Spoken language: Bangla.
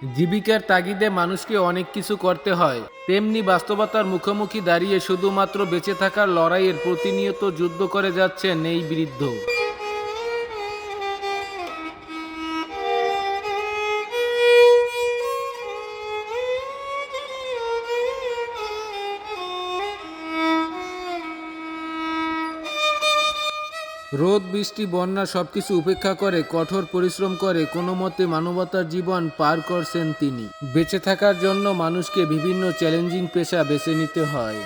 জীবিকার তাগিদে মানুষকে অনেক কিছু করতে হয়, তেমনি বাস্তবতার মুখোমুখি দাঁড়িয়ে শুধুমাত্র বেঁচে থাকার লড়াইয়ের প্রতিনিয়ত যুদ্ধ করে যাচ্ছেন এই বৃদ্ধ। রোদ বৃষ্টি বন্যা সবকিছু উপেক্ষা করে কঠোর পরিশ্রম করে কোনো মতে মানবতার জীবন পার করছেন তিনি। বেঁচে থাকার জন্য মানুষকে বিভিন্ন চ্যালেঞ্জিং পেশা বেছে নিতে হয়।